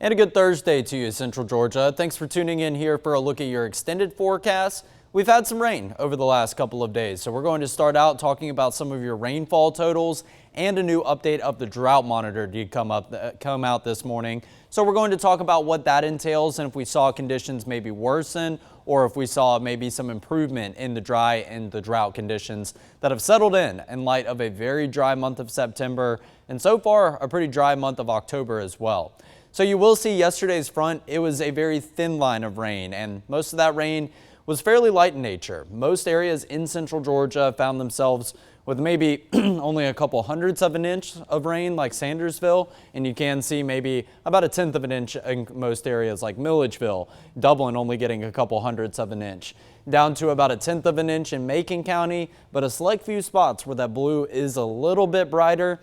And a good Thursday to you, Central Georgia. Thanks for tuning in here for a look at your extended forecast. We've had some rain over the last couple of days, so we're going to start out talking about some of your rainfall totals, and a new update of the drought monitor did come out this morning. So we're going to talk about what that entails, and if we saw conditions maybe worsen, or if we saw maybe some improvement in the dry and the drought conditions that have settled in light of a very dry month of September, and so far a pretty dry month of October as well. So you will see yesterday's front, it was a very thin line of rain, and most of that rain was fairly light in nature. Most areas in central Georgia found themselves with maybe only a couple hundredths of an inch of rain like Sandersville, and you can see maybe about a tenth of an inch in most areas like Milledgeville, Dublin only getting a couple hundredths of an inch. Down to about a tenth of an inch in Macon County, but a select few spots where that blue is a little bit brighter.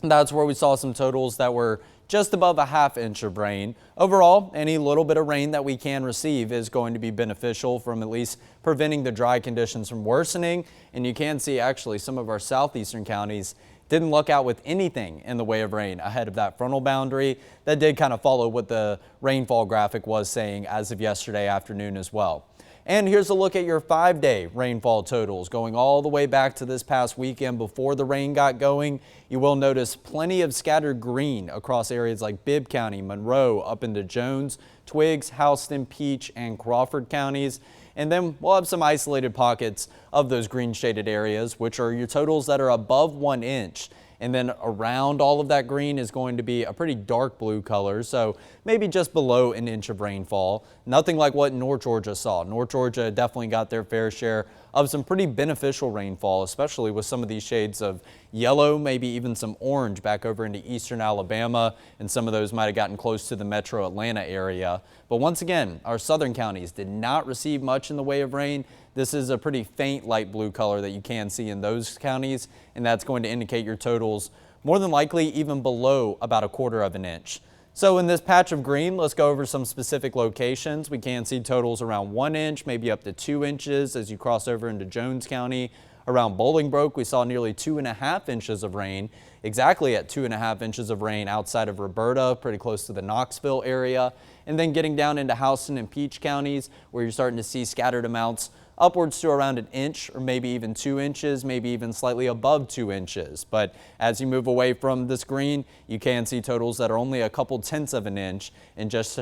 That's where we saw some totals that were just above a half inch of rain. Overall, any little bit of rain that we can receive is going to be beneficial from at least preventing the dry conditions from worsening. And you can see actually some of our southeastern counties didn't look out with anything in the way of rain ahead of that frontal boundary. That did kind of follow what the rainfall graphic was saying as of yesterday afternoon as well. And here's a look at your 5-day rainfall totals going all the way back to this past weekend before the rain got going. You will notice plenty of scattered green across areas like Bibb County, Monroe, up into Jones, Twiggs, Houston, Peach, and Crawford counties. And then we'll have some isolated pockets of those green shaded areas, which are your totals that are above 1 inch. And then around all of that green is going to be a pretty dark blue color, so maybe just below an inch of rainfall. Nothing like what North Georgia saw. North Georgia definitely got their fair share of some pretty beneficial rainfall, especially with some of these shades of yellow, maybe even some orange back over into eastern Alabama, and some of those might have gotten close to the metro Atlanta area. But once again, our southern counties did not receive much in the way of rain. This is a pretty faint light blue color that you can see in those counties, and that's going to indicate your totals more than likely even below about a quarter of an inch. So in this patch of green, let's go over some specific locations. We can see totals around 1 inch, maybe up to 2 inches as you cross over into Jones County. Around Bolingbroke, we saw nearly 2.5 inches of rain, exactly at 2.5 inches of rain outside of Roberta, pretty close to the Knoxville area. And then getting down into Houston and Peach counties, where you're starting to see scattered amounts upwards to around an inch, or maybe even 2 inches, maybe even slightly above 2 inches. But as you move away from this green, you can see totals that are only a couple tenths of an inch and just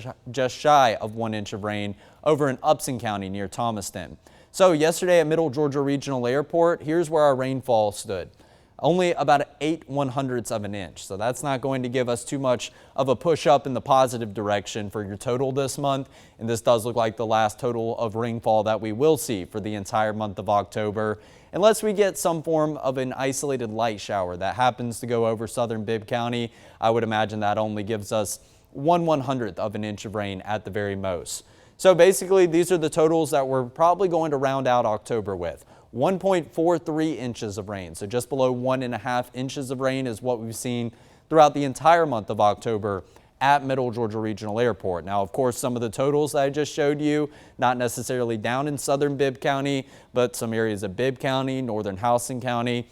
shy of 1 inch of rain over in Upson County near Thomaston. So yesterday at Middle Georgia Regional Airport, here's where our rainfall stood. Only about 8/100ths of an inch. So that's not going to give us too much of a push up in the positive direction for your total this month. And this does look like the last total of rainfall that we will see for the entire month of October, unless we get some form of an isolated light shower that happens to go over southern Bibb County. I would imagine that only gives us 1/100th of an inch of rain at the very most. So basically, these are the totals that we're probably going to round out October with. 1.43 inches of rain, so just below 1.5 inches of rain is what we've seen throughout the entire month of October at Middle Georgia Regional Airport. Now, of course, some of the totals that I just showed you, not necessarily down in southern Bibb County, but some areas of Bibb County, northern Houston County,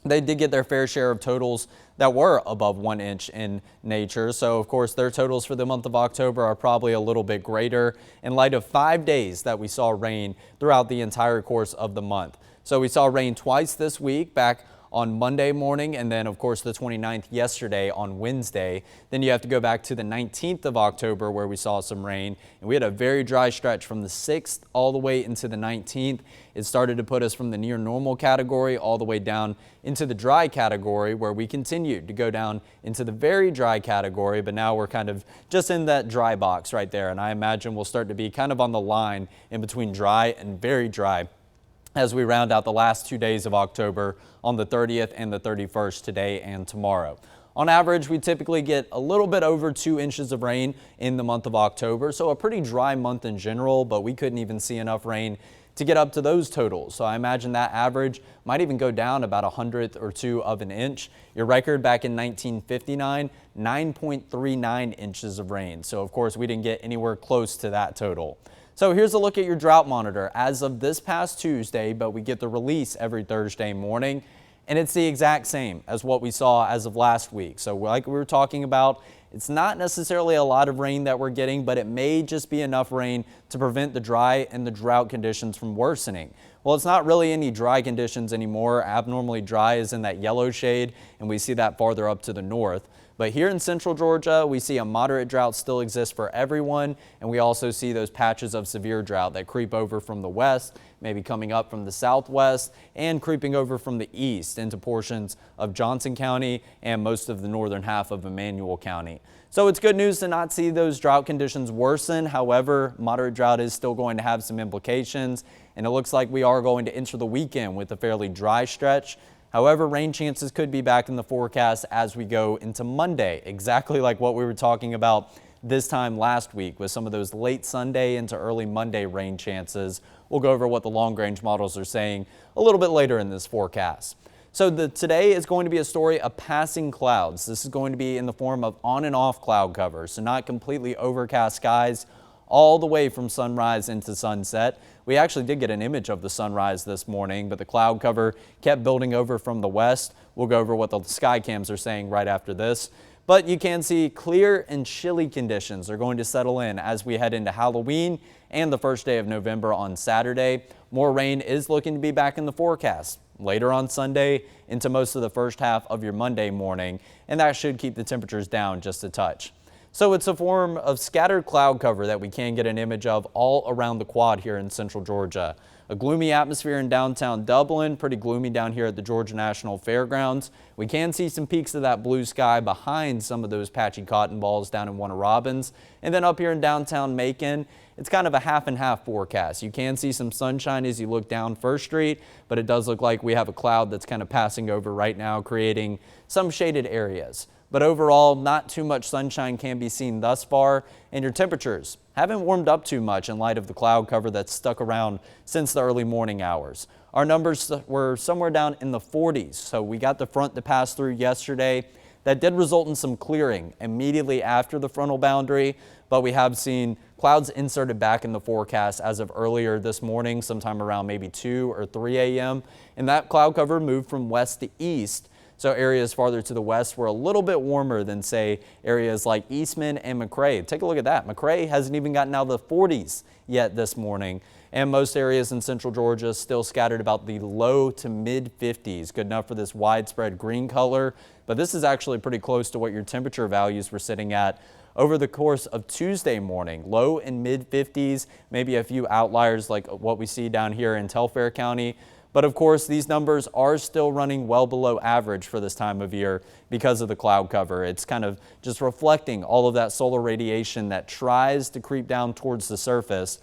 they did get their fair share of totals that were above 1 inch in nature. So, of course, their totals for the month of October are probably a little bit greater in light of 5 days that we saw rain throughout the entire course of the month. So we saw rain twice this week, back on Monday morning, and then of course the 29th yesterday on Wednesday. Then you have to go back to the 19th of October where we saw some rain, and we had a very dry stretch from the 6th all the way into the 19th. It started to put us from the near normal category all the way down into the dry category, where we continued to go down into the very dry category, but now we're kind of just in that dry box right there, and I imagine we'll start to be kind of on the line in between dry and very dry as we round out the last 2 days of October on the 30th and the 31st today and tomorrow. On average, we typically get a little bit over 2 inches of rain in the month of October, so a pretty dry month in general, but we couldn't even see enough rain to get up to those totals. So I imagine that average might even go down about 100th or 2 of an inch. Your record back in 1959, 9.39 inches of rain. So of course we didn't get anywhere close to that total. So here's a look at your drought monitor as of this past Tuesday, but we get the release every Thursday morning. And it's the exact same as what we saw as of last week. So like we were talking about, it's not necessarily a lot of rain that we're getting, but it may just be enough rain to prevent the dry and the drought conditions from worsening. Well, it's not really any dry conditions anymore. Abnormally dry is in that yellow shade, and we see that farther up to the north. But here in central Georgia, we see a moderate drought still exists for everyone, and we also see those patches of severe drought that creep over from the west, maybe coming up from the southwest, and creeping over from the east into portions of Johnson County and most of the northern half of Emmanuel County. So it's good news to not see those drought conditions worsen. However, moderate drought is still going to have some implications, and it looks like we are going to enter the weekend with a fairly dry stretch. However, rain chances could be back in the forecast as we go into Monday, exactly like what we were talking about this time last week with some of those late Sunday into early Monday rain chances. We'll go over what the long-range models are saying a little bit later in this forecast. So today is going to be a story of passing clouds. This is going to be in the form of on and off cloud cover, so not completely overcast skies all the way from sunrise into sunset. We actually did get an image of the sunrise this morning, but the cloud cover kept building over from the west. We'll go over what the sky cams are saying right after this. But you can see clear and chilly conditions are going to settle in as we head into Halloween and the first day of November on Saturday. More rain is looking to be back in the forecast later on Sunday into most of the first half of your Monday morning, and that should keep the temperatures down just a touch. So it's a form of scattered cloud cover that we can get an image of all around the quad here in central Georgia. A gloomy atmosphere in downtown Dublin, pretty gloomy down here at the Georgia National Fairgrounds. We can see some peaks of that blue sky behind some of those patchy cotton balls down in Warner Robins. And then up here in downtown Macon, it's kind of a half and half forecast. You can see some sunshine as you look down First Street, but it does look like we have a cloud that's kind of passing over right now, creating some shaded areas. But overall, not too much sunshine can be seen thus far, and your temperatures haven't warmed up too much in light of the cloud cover that's stuck around since the early morning hours. Our numbers were somewhere down in the 40s, so we got the front to pass through yesterday. That did result in some clearing immediately after the frontal boundary, but we have seen clouds inserted back in the forecast as of earlier this morning, sometime around maybe 2 or 3 a.m., and that cloud cover moved from west to east. So areas farther to the west were a little bit warmer than, say, areas like Eastman and McRae. Take a look at that. McRae hasn't even gotten out of the 40s yet this morning. And most areas in central Georgia still scattered about the low to mid 50s. Good enough for this widespread green color. But this is actually pretty close to what your temperature values were sitting at over the course of Tuesday morning. Low and mid 50s, maybe a few outliers like what we see down here in Telfair County. But of course, these numbers are still running well below average for this time of year because of the cloud cover. It's kind of just reflecting all of that solar radiation that tries to creep down towards the surface.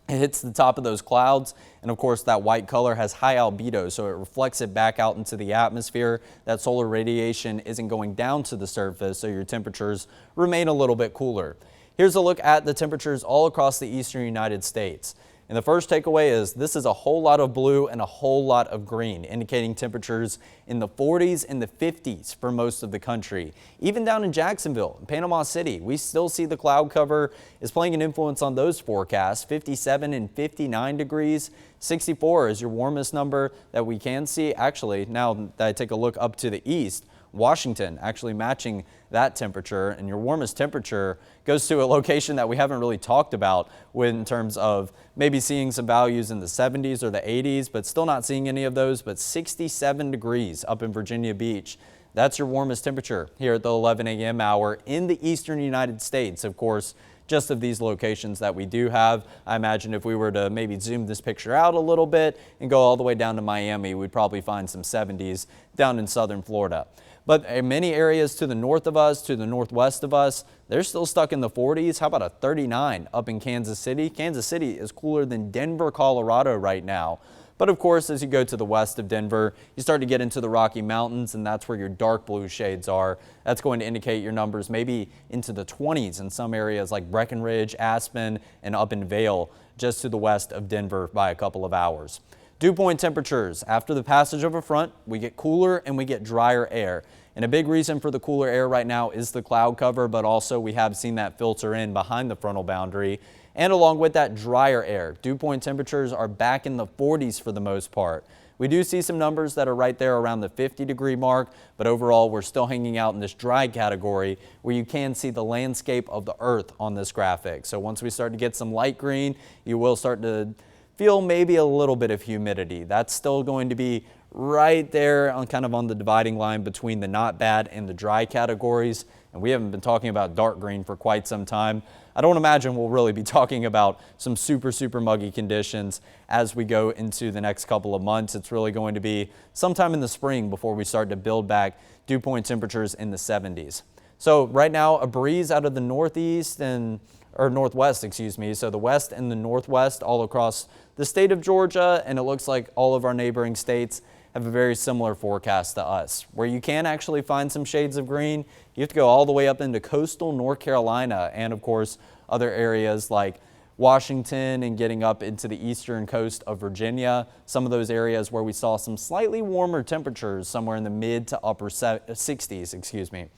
It hits the top of those clouds, and of course that white color has high albedo, so it reflects it back out into the atmosphere. That solar radiation isn't going down to the surface, so your temperatures remain a little bit cooler. Here's a look at the temperatures all across the eastern United States. And the first takeaway is this is a whole lot of blue and a whole lot of green, indicating temperatures in the 40s and the 50s for most of the country. Even down in Jacksonville and Panama City, we still see the cloud cover is playing an influence on those forecasts. 57 and 59 degrees. 64 is your warmest number that we can see. Actually, now that I take a look up to the east, Washington actually matching that temperature, and your warmest temperature goes to a location that we haven't really talked about in terms of maybe seeing some values in the 70s or the 80s, but still not seeing any of those, but 67 degrees up in Virginia Beach. That's your warmest temperature here at the 11 a.m. hour in the eastern United States. Of course, just of these locations that we do have. I imagine if we were to maybe zoom this picture out a little bit and go all the way down to Miami, we'd probably find some 70s down in southern Florida. But in many areas to the north of us, to the northwest of us, they're still stuck in the 40s. How about a 39 up in Kansas City? Kansas City is cooler than Denver, Colorado right now. But of course, as you go to the west of Denver, you start to get into the Rocky Mountains, and that's where your dark blue shades are. That's going to indicate your numbers maybe into the 20s in some areas like Breckenridge, Aspen, and up in Vail, just to the west of Denver by a couple of hours. Dew point temperatures. After the passage of a front, we get cooler and we get drier air. And a big reason for the cooler air right now is the cloud cover, but also we have seen that filter in behind the frontal boundary. And along with that drier air, dew point temperatures are back in the 40s for the most part. We do see some numbers that are right there around the 50-degree mark, but overall we're still hanging out in this dry category where you can see the landscape of the earth on this graphic. So once we start to get some light green, you will start to feel maybe a little bit of humidity. That's still going to be right there on kind of on the dividing line between the not bad and the dry categories. And we haven't been talking about dark green for quite some time. I don't imagine we'll really be talking about some super muggy conditions as we go into the next couple of months. It's really going to be sometime in the spring before we start to build back dew point temperatures in the 70s. So right now, a breeze out of the northeast or northwest, excuse me. So the west and the northwest all across the state of Georgia, and it looks like all of our neighboring states have a very similar forecast to us. Where you can actually find some shades of green, you have to go all the way up into coastal North Carolina and of course other areas like Washington and getting up into the eastern coast of Virginia. Some of those areas where we saw some slightly warmer temperatures somewhere in the mid to upper 60s, excuse me.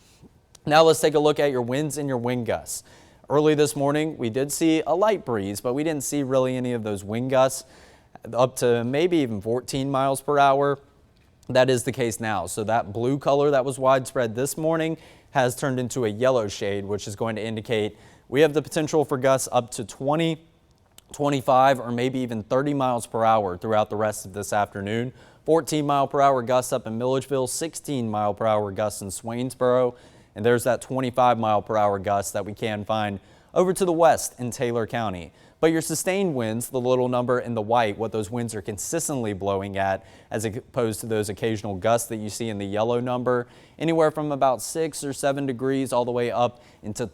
Now let's take a look at your winds and your wind gusts. Early this morning, we did see a light breeze, but we didn't see really any of those wind gusts up to maybe even 14 miles per hour. That is the case now. So that blue color that was widespread this morning has turned into a yellow shade, which is going to indicate we have the potential for gusts up to 20, 25, or maybe even 30 miles per hour throughout the rest of this afternoon. 14 mile per hour gusts up in Milledgeville, 16 mile per hour gusts in Swainsboro, and there's that 25 mile per hour gust that we can find over to the west in Taylor County. But your sustained winds, the little number in the white, what those winds are consistently blowing at, as opposed to those occasional gusts that you see in the yellow number, anywhere from about 6 or 7 degrees all the way up into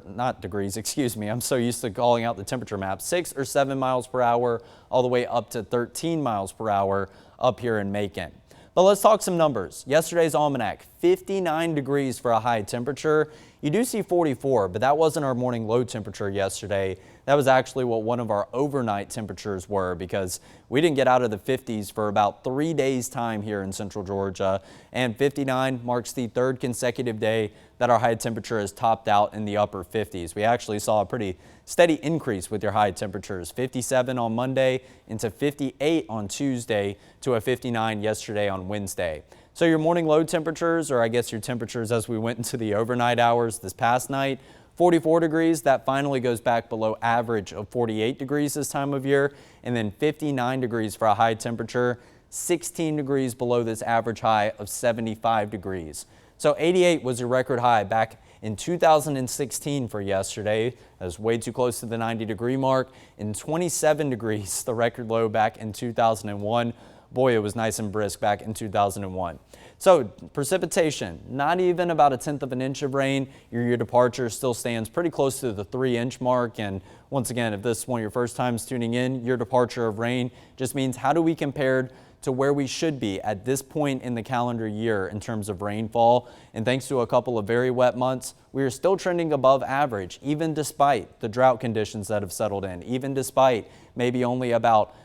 not degrees, excuse me, I'm so used to calling out the temperature map, 6 or 7 miles per hour all the way up to 13 miles per hour up here in Macon. But let's talk some numbers. Yesterday's almanac, 59 degrees for a high temperature. You do see 44, but that wasn't our morning low temperature yesterday. That was actually what one of our overnight temperatures were, because we didn't get out of the 50s for about 3 days time here in central Georgia, and 59 marks the third consecutive day that our high temperature has topped out in the upper 50s. We actually saw a pretty steady increase with your high temperatures, 57 on Monday into 58 on Tuesday to a 59 yesterday on Wednesday. So your morning low temperatures, or I guess your temperatures as we went into the overnight hours this past night, 44 degrees, that finally goes back below average of 48 degrees this time of year, and then 59 degrees for a high temperature, 16 degrees below this average high of 75 degrees. So 88 was your record high back in 2016 for yesterday. That was way too close to the 90-degree mark, and 27 degrees, the record low back in 2001. Boy, it was nice and brisk back in 2001. So precipitation, not even about 1/10 of an inch of rain. Your departure still stands pretty close to the 3-inch mark. And once again, if this is one of your first times tuning in, your departure of rain just means how do we compare to where we should be at this point in the calendar year in terms of rainfall. And thanks to a couple of very wet months, we are still trending above average, even despite the drought conditions that have settled in, even despite maybe only about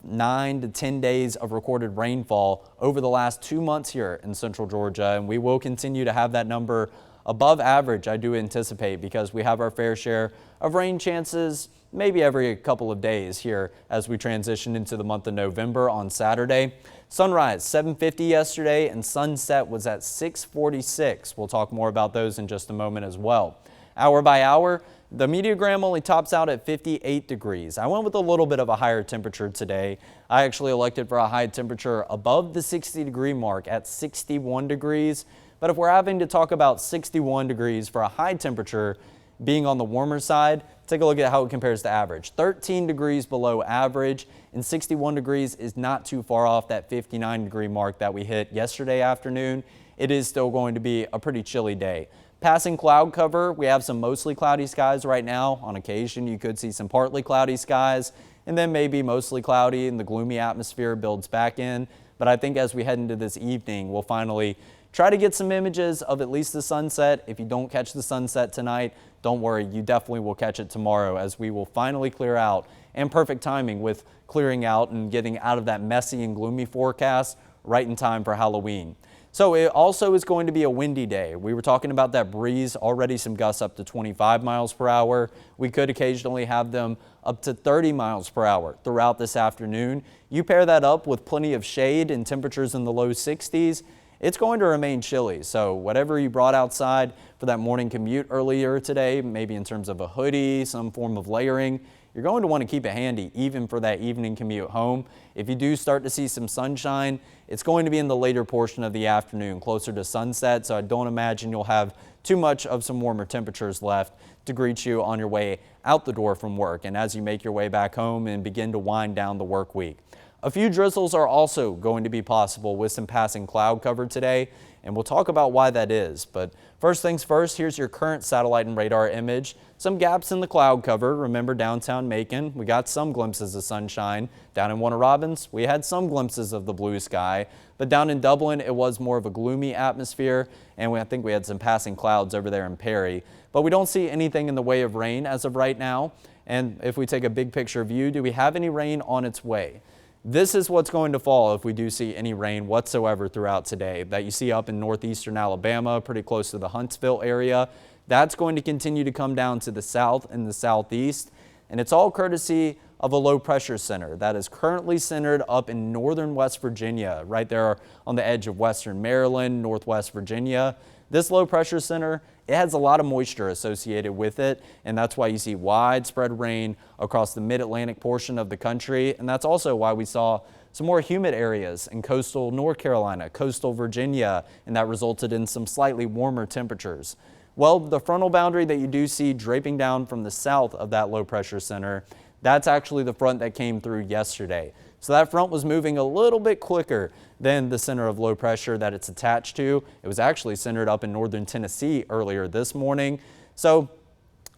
9 to 10 days of recorded rainfall over the last 2 months here in central Georgia. And we will continue to have that number above average, I do anticipate, because we have our fair share of rain chances maybe every couple of days here as we transition into the month of November on Saturday. Sunrise 7:50 yesterday, and sunset was at 6:46. We'll talk more about those in just a moment as well. Hour by hour, the meteogram only tops out at 58 degrees. I went with a little bit of a higher temperature today. I actually elected for a high temperature above the 60-degree mark at 61 degrees. But if we're having to talk about 61 degrees for a high temperature being on the warmer side, take a look at how it compares to average. 13 degrees below average, and 61 degrees is not too far off that 59-degree mark that we hit yesterday afternoon. It is still going to be a pretty chilly day. Passing cloud cover, we have some mostly cloudy skies right now. On occasion, you could see some partly cloudy skies, and then maybe mostly cloudy and the gloomy atmosphere builds back in. But I think as we head into this evening, we'll finally try to get some images of at least the sunset. If you don't catch the sunset tonight, don't worry, you definitely will catch it tomorrow, as we will finally clear out, and perfect timing with clearing out and getting out of that messy and gloomy forecast right in time for Halloween. So it also is going to be a windy day. We were talking about that breeze, already some gusts up to 25 miles per hour. We could occasionally have them up to 30 miles per hour throughout this afternoon. You pair that up with plenty of shade and temperatures in the low 60s, it's going to remain chilly. So whatever you brought outside for that morning commute earlier today, maybe in terms of a hoodie, some form of layering, you're going to want to keep it handy even for that evening commute home. If you do start to see some sunshine, it's going to be in the later portion of the afternoon, closer to sunset, so I don't imagine you'll have too much of some warmer temperatures left to greet you on your way out the door from work and as you make your way back home and begin to wind down the work week. A few drizzles are also going to be possible with some passing cloud cover today, and we'll talk about why that is. But first things first, here's your current satellite and radar image. Some gaps in the cloud cover. Remember downtown Macon, we got some glimpses of sunshine. Down in Warner Robins, we had some glimpses of the blue sky. But down in Dublin, it was more of a gloomy atmosphere, and I think we had some passing clouds over there in Perry. But we don't see anything in the way of rain as of right now. And if we take a big picture view, do we have any rain on its way? This is what's going to fall if we do see any rain whatsoever throughout today that you see up in northeastern Alabama, pretty close to the Huntsville area. That's going to continue to come down to the south and the southeast, and it's all courtesy of a low pressure center that is currently centered up in northern West Virginia, right there on the edge of western Maryland, northwest Virginia. This low pressure center, it has a lot of moisture associated with it, and that's why you see widespread rain across the mid-Atlantic portion of the country, and that's also why we saw some more humid areas in coastal North Carolina, coastal Virginia, and that resulted in some slightly warmer temperatures. Well, the frontal boundary that you do see draping down from the south of that low pressure center, that's actually the front that came through yesterday. So that front was moving a little bit quicker than the center of low pressure that it's attached to. It was actually centered up in northern Tennessee earlier this morning. So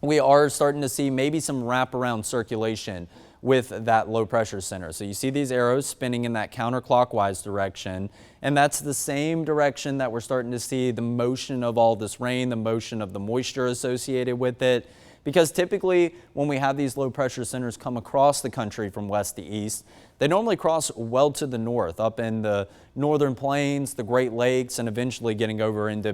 we are starting to see maybe some wraparound circulation with that low pressure center. So you see these arrows spinning in that counterclockwise direction, and that's the same direction that we're starting to see the motion of all this rain, the motion of the moisture associated with it. Because typically when we have these low pressure centers come across the country from west to east, they normally cross well to the north, up in the northern plains, the Great Lakes, and eventually getting over into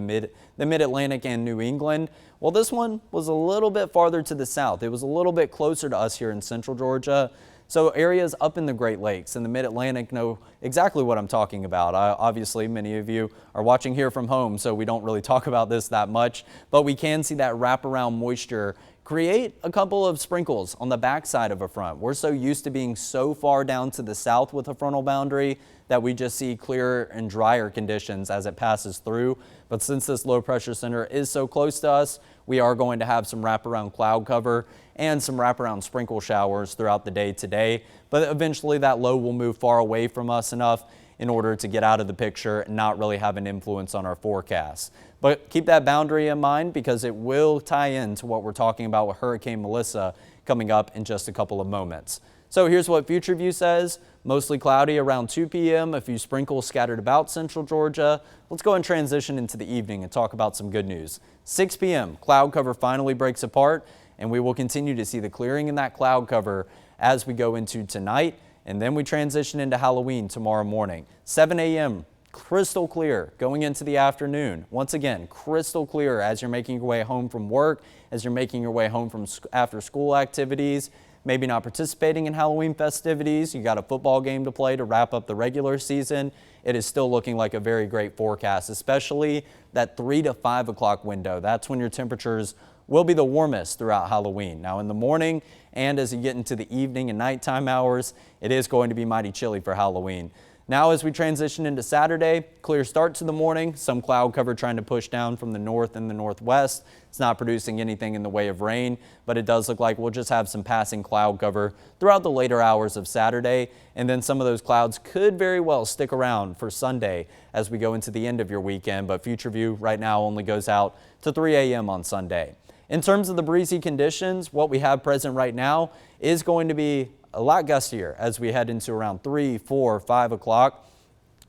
the mid-Atlantic and New England. Well, this one was a little bit farther to the south. It was a little bit closer to us here in central Georgia. So areas up in the Great Lakes and the Mid-Atlantic know exactly what I'm talking about. Obviously, many of you are watching here from home, so we don't really talk about this that much, but we can see that wraparound moisture create a couple of sprinkles on the backside of a front. We're so used to being so far down to the south with a frontal boundary that we just see clearer and drier conditions as it passes through. But since this low pressure center is so close to us, we are going to have some wraparound cloud cover and some wraparound sprinkle showers throughout the day today. But eventually that low will move far away from us enough in order to get out of the picture and not really have an influence on our forecast. But keep that boundary in mind because it will tie into what we're talking about with Hurricane Melissa coming up in just a couple of moments. So here's what Future View says. Mostly cloudy around 2 p.m. A few sprinkles scattered about central Georgia. Let's go and transition into the evening and talk about some good news. 6 p.m. cloud cover finally breaks apart, and we will continue to see the clearing in that cloud cover as we go into tonight. And then we transition into Halloween tomorrow morning. 7 a.m. crystal clear going into the afternoon. Once again, crystal clear as you're making your way home from work, as you're making your way home from after school activities, maybe not participating in Halloween festivities. You got a football game to play to wrap up the regular season. It is still looking like a very great forecast, especially that 3 to 5 o'clock window. That's when your temperatures will be the warmest throughout Halloween. Now in the morning and as you get into the evening and nighttime hours, it is going to be mighty chilly for Halloween. Now as we transition into Saturday, clear start to the morning, some cloud cover trying to push down from the north and the northwest. It's not producing anything in the way of rain, but it does look like we'll just have some passing cloud cover throughout the later hours of Saturday. And then some of those clouds could very well stick around for Sunday as we go into the end of your weekend. But Future View right now only goes out to 3 a.m. on Sunday. In terms of the breezy conditions, what we have present right now is going to be a lot gustier as we head into around 3, 4, 5 o'clock.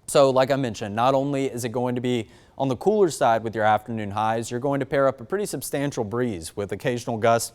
So like I mentioned, not only is it going to be on the cooler side with your afternoon highs, you're going to pair up a pretty substantial breeze with occasional gusts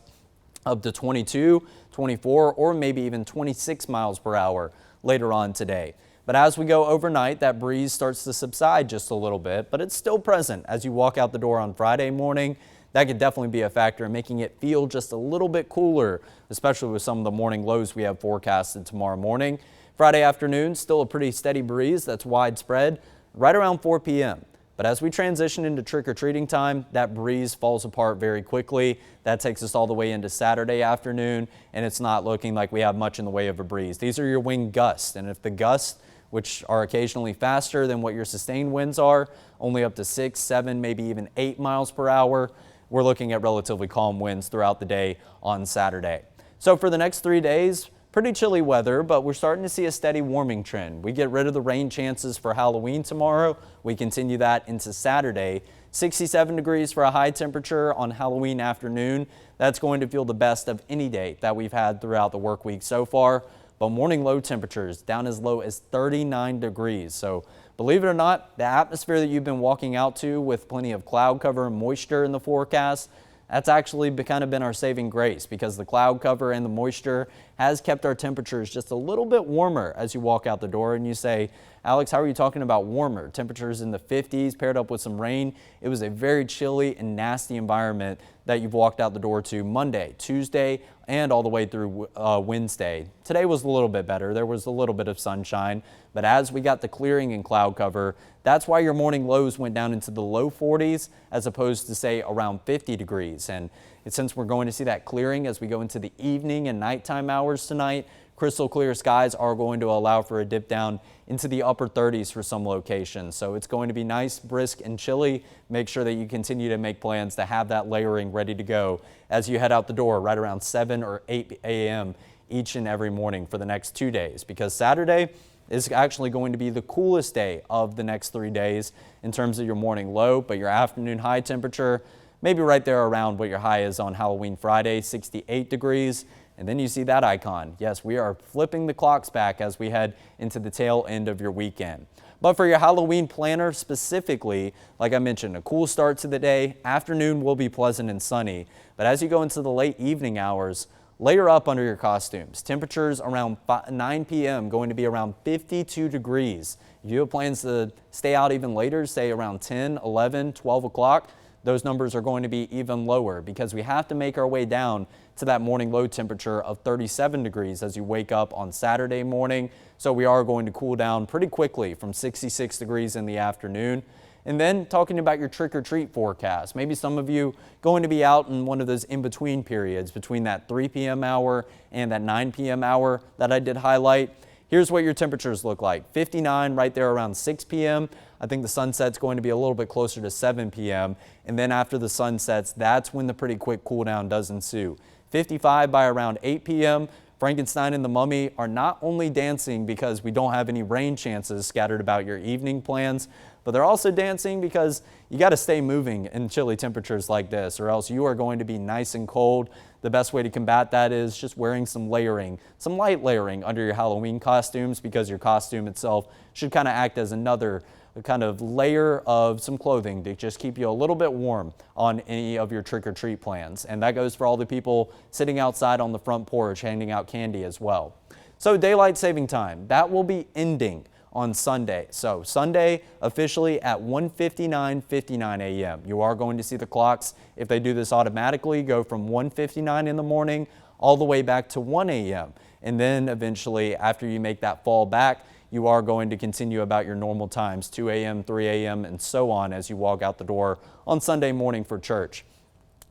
up to 22, 24, or maybe even 26 miles per hour later on today. But as we go overnight, that breeze starts to subside just a little bit, but it's still present as you walk out the door on Friday morning. That could definitely be a factor in making it feel just a little bit cooler, especially with some of the morning lows we have forecasted tomorrow morning. Friday afternoon, still a pretty steady breeze that's widespread right around 4 p.m. But as we transition into trick-or-treating time, that breeze falls apart very quickly. That takes us all the way into Saturday afternoon, and it's not looking like we have much in the way of a breeze. These are your wind gusts, and if the gusts, which are occasionally faster than what your sustained winds are, only up to 6, 7, maybe even 8 miles per hour, we're looking at relatively calm winds throughout the day on Saturday. So for the next 3 days, pretty chilly weather, but we're starting to see a steady warming trend. We get rid of the rain chances for Halloween tomorrow. We continue that into Saturday. 67 degrees for a high temperature on Halloween afternoon. That's going to feel the best of any day that we've had throughout the work week so far. But morning low temperatures down as low as 39 degrees. So believe it or not, the atmosphere that you've been walking out to with plenty of cloud cover and moisture in the forecast, that's actually kind of been our saving grace, because the cloud cover and the moisture has kept our temperatures just a little bit warmer as you walk out the door. And you say, Alex, how are you talking about warmer? Temperatures in the 50s paired up with some rain. It was a very chilly and nasty environment that you've walked out the door to Monday, Tuesday, and all the way through Wednesday. Today was a little bit better. There was a little bit of sunshine, but as we got the clearing and cloud cover, that's why your morning lows went down into the low 40s as opposed to, say, around 50 degrees. And since we're going to see that clearing as we go into the evening and nighttime hours tonight, crystal clear skies are going to allow for a dip down into the upper 30s for some locations. So it's going to be nice, brisk, and chilly. Make sure that you continue to make plans to have that layering ready to go as you head out the door right around 7 or 8 a.m. each and every morning for the next 2 days, because Saturday is actually going to be the coolest day of the next 3 days in terms of your morning low, but your afternoon high temperature maybe right there around what your high is on Halloween Friday, 68 degrees. And then you see that icon. Yes, we are flipping the clocks back as we head into the tail end of your weekend. But for your Halloween planner specifically, like I mentioned, a cool start to the day. Afternoon will be pleasant and sunny. But as you go into the late evening hours, layer up under your costumes. Temperatures around 9 p.m. going to be around 52 degrees. If you have plans to stay out even later, say around 10, 11, 12 o'clock, those numbers are going to be even lower, because we have to make our way down to that morning low temperature of 37 degrees as you wake up on Saturday morning. So we are going to cool down pretty quickly from 66 degrees in the afternoon. And then talking about your trick-or-treat forecast, maybe some of you going to be out in one of those in-between periods between that 3 p.m. hour and that 9 p.m. hour that I did highlight. Here's what your temperatures look like. 59 right there around 6 p.m. I think the sunset's going to be a little bit closer to 7 p.m. And then after the sun sets, that's when the pretty quick cool down does ensue. 55 by around 8 p.m. Frankenstein and the Mummy are not only dancing because we don't have any rain chances scattered about your evening plans, but they're also dancing because you got to stay moving in chilly temperatures like this, or else you are going to be nice and cold. The best way to combat that is just wearing some layering, some light layering under your Halloween costumes, because your costume itself should kind of act as another kind of layer of some clothing to just keep you a little bit warm on any of your trick-or-treat plans. And that goes for all the people sitting outside on the front porch handing out candy as well. So daylight saving time, that will be ending on Sunday. So Sunday officially at 1:59 a.m. You are going to see the clocks, if they do this automatically, go from 1:59 in the morning all the way back to 1 a.m. And then eventually, after you make that fall back, you are going to continue about your normal times, 2 a.m., 3 a.m., and so on as you walk out the door on Sunday morning for church.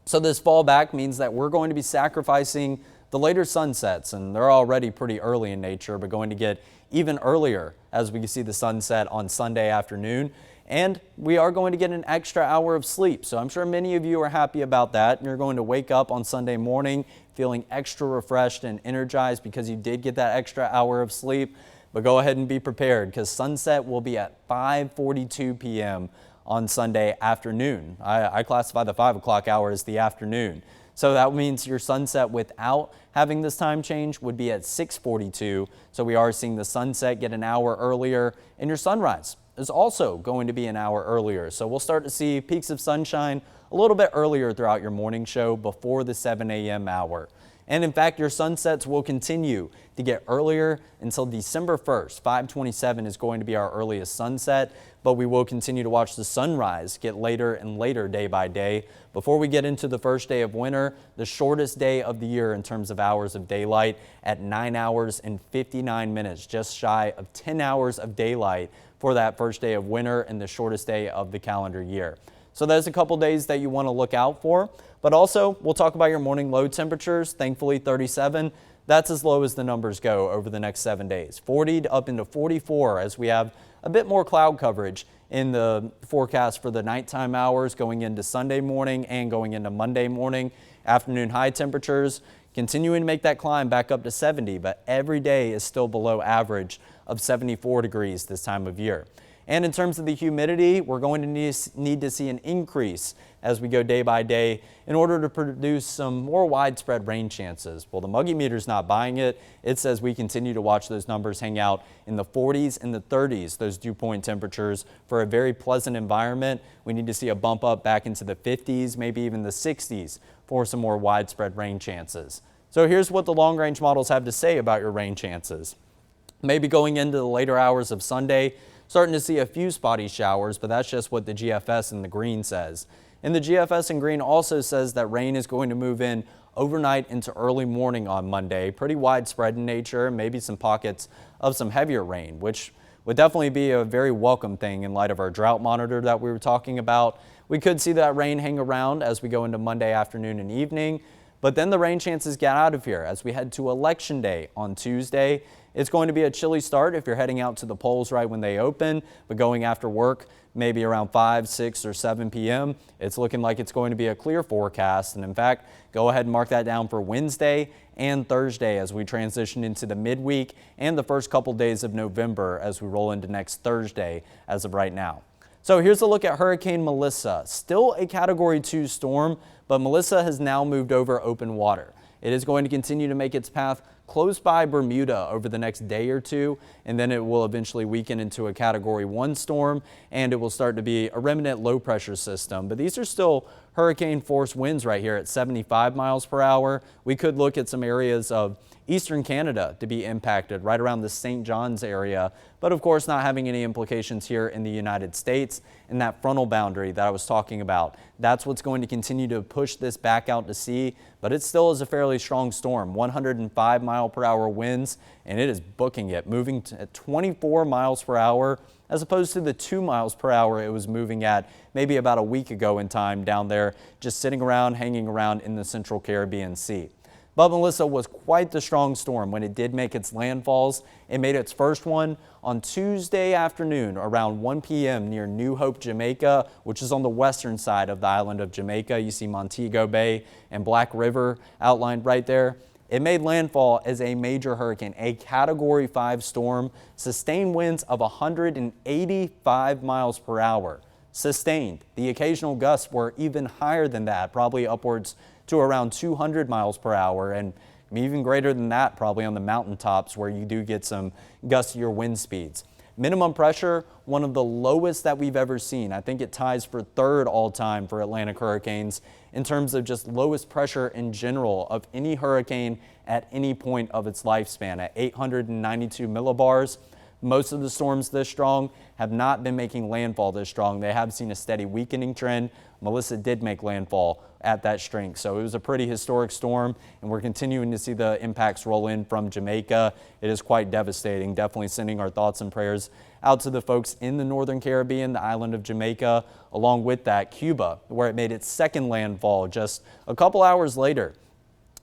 So this fall back means that we're going to be sacrificing the later sunsets, and they're already pretty early in nature, but going to get even earlier as we see the sunset on Sunday afternoon. And we are going to get an extra hour of sleep. So I'm sure many of you are happy about that. You're going to wake up on Sunday morning feeling extra refreshed and energized because you did get that extra hour of sleep. But go ahead and be prepared, because sunset will be at 5:42 p.m. on Sunday afternoon. I classify the 5 o'clock hour as the afternoon. So that means your sunset without having this time change would be at 6:42. So we are seeing the sunset get an hour earlier, and your sunrise is also going to be an hour earlier. So we'll start to see peaks of sunshine a little bit earlier throughout your morning show before the 7 a.m. hour. And in fact, your sunsets will continue to get earlier until December 1st. 5:27 is going to be our earliest sunset, but we will continue to watch the sunrise get later and later day by day before we get into the first day of winter, the shortest day of the year in terms of hours of daylight at 9 hours and 59 minutes, just shy of 10 hours of daylight for that first day of winter and the shortest day of the calendar year. So there's a couple days that you want to look out for, but also we'll talk about your morning low temperatures. Thankfully 37, that's as low as the numbers go over the next 7 days. 40 to up into 44 as we have a bit more cloud coverage in the forecast for the nighttime hours going into Sunday morning and going into Monday morning. Afternoon high temperatures continuing to make that climb back up to 70, but every day is still below average of 74 degrees this time of year. And in terms of the humidity, we're going to need to see an increase as we go day by day in order to produce some more widespread rain chances. Well, the Muggy meter's not buying it. It says we continue to watch those numbers hang out in the 40s and the 30s, those dew point temperatures, for a very pleasant environment. We need to see a bump up back into the 50s, maybe even the 60s for some more widespread rain chances. So here's what the long-range models have to say about your rain chances. Maybe going into the later hours of Sunday, starting to see a few spotty showers, but that's just what the GFS in the green says. And the GFS in green also says that rain is going to move in overnight into early morning on Monday, pretty widespread in nature, maybe some pockets of some heavier rain, which would definitely be a very welcome thing in light of our drought monitor that we were talking about. We could see that rain hang around as we go into Monday afternoon and evening, but then the rain chances get out of here as we head to Election Day on Tuesday. It's going to be a chilly start if you're heading out to the polls right when they open, but going after work, maybe around 5, 6, or 7 p.m., it's looking like it's going to be a clear forecast. And in fact, go ahead and mark that down for Wednesday and Thursday as we transition into the midweek and the first couple days of November as we roll into next Thursday as of right now. So here's a look at Hurricane Melissa. Still a Category 2 storm, but Melissa has now moved over open water. It is going to continue to make its path close by Bermuda over the next day or two, and then it will eventually weaken into a Category 1 storm, and it will start to be a remnant low pressure system. But these are still hurricane force winds right here at 75 miles per hour. We could look at some areas of eastern Canada to be impacted right around the St. John's area, but of course not having any implications here in the United States. And that frontal boundary that I was talking about, that's what's going to continue to push this back out to sea, but it still is a fairly strong storm, 105 mile per hour winds, and it is booking it, moving at 24 miles per hour as opposed to the 2 miles per hour it was moving at maybe about a week ago in time down there, just sitting around, hanging around in the central Caribbean Sea. But Melissa was quite the strong storm when it did make its landfalls. It made its first one on Tuesday afternoon around 1 p.m. near New Hope, Jamaica, which is on the western side of the island of Jamaica. You see Montego Bay and Black River outlined right there. It made landfall as a major hurricane, a Category 5 storm, sustained winds of 185 miles per hour. Sustained. The occasional gusts were even higher than that, probably upwards to around 200 miles per hour, and even greater than that probably on the mountaintops where you do get some gustier wind speeds. Minimum pressure, one of the lowest that we've ever seen. I think it ties for third all time for Atlantic hurricanes in terms of just lowest pressure in general of any hurricane at any point of its lifespan at 892 millibars. Most of the storms this strong have not been making landfall this strong. They have seen a steady weakening trend. Melissa did make landfall at that strength, so it was a pretty historic storm, and we're continuing to see the impacts roll in from Jamaica. It is quite devastating. Definitely sending our thoughts and prayers out to the folks in the northern Caribbean, the island of Jamaica, along with that Cuba, where it made its second landfall just a couple hours later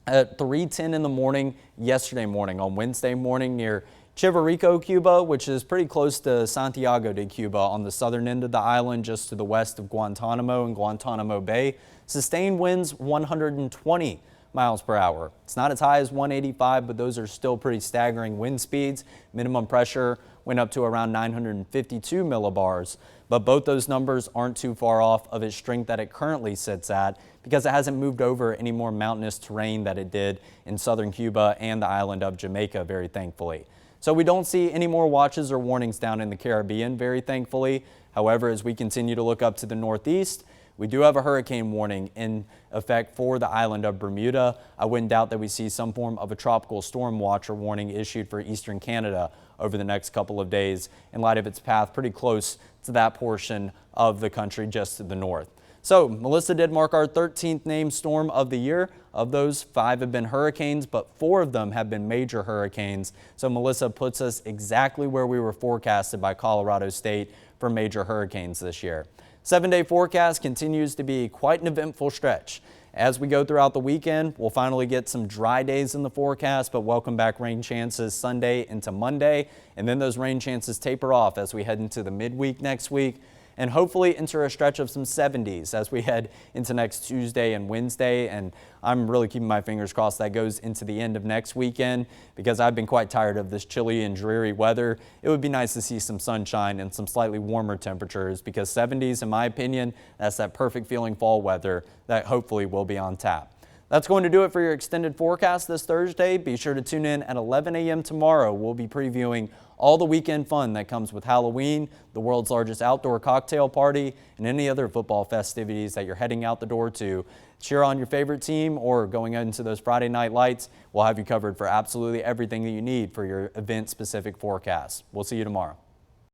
at 3:10 in the morning yesterday morning on Wednesday morning near Chivirico, Cuba, which is pretty close to Santiago de Cuba on the southern end of the island, just to the west of Guantanamo and Guantanamo Bay. Sustained winds 120 miles per hour. It's not as high as 185, but those are still pretty staggering wind speeds. Minimum pressure went up to around 952 millibars, but both those numbers aren't too far off of its strength that it currently sits at because it hasn't moved over any more mountainous terrain that it did in southern Cuba and the island of Jamaica, very thankfully. So we don't see any more watches or warnings down in the Caribbean, very thankfully. However, as we continue to look up to the northeast, we do have a hurricane warning in effect for the island of Bermuda. I wouldn't doubt that we see some form of a tropical storm watch or warning issued for eastern Canada over the next couple of days in light of its path pretty close to that portion of the country just to the north. So Melissa did mark our 13th named storm of the year. Of those, 5 have been hurricanes, but 4 of them have been major hurricanes. So Melissa puts us exactly where we were forecasted by Colorado State for major hurricanes this year. 7-day forecast continues to be quite an eventful stretch. As we go throughout the weekend, we'll finally get some dry days in the forecast, but welcome back rain chances Sunday into Monday. And then those rain chances taper off as we head into the midweek next week, and hopefully enter a stretch of some 70s as we head into next Tuesday and Wednesday. And I'm really keeping my fingers crossed that goes into the end of next weekend, because I've been quite tired of this chilly and dreary weather. It would be nice to see some sunshine and some slightly warmer temperatures, because 70s, in my opinion, that's that perfect feeling fall weather that hopefully will be on tap. That's going to do it for your extended forecast this Thursday. Be sure to tune in at 11 a.m. tomorrow. We'll be previewing all the weekend fun that comes with Halloween, the world's largest outdoor cocktail party, and any other football festivities that you're heading out the door to. Cheer on your favorite team or going into those Friday night lights. We'll have you covered for absolutely everything that you need for your event-specific forecast. We'll see you tomorrow.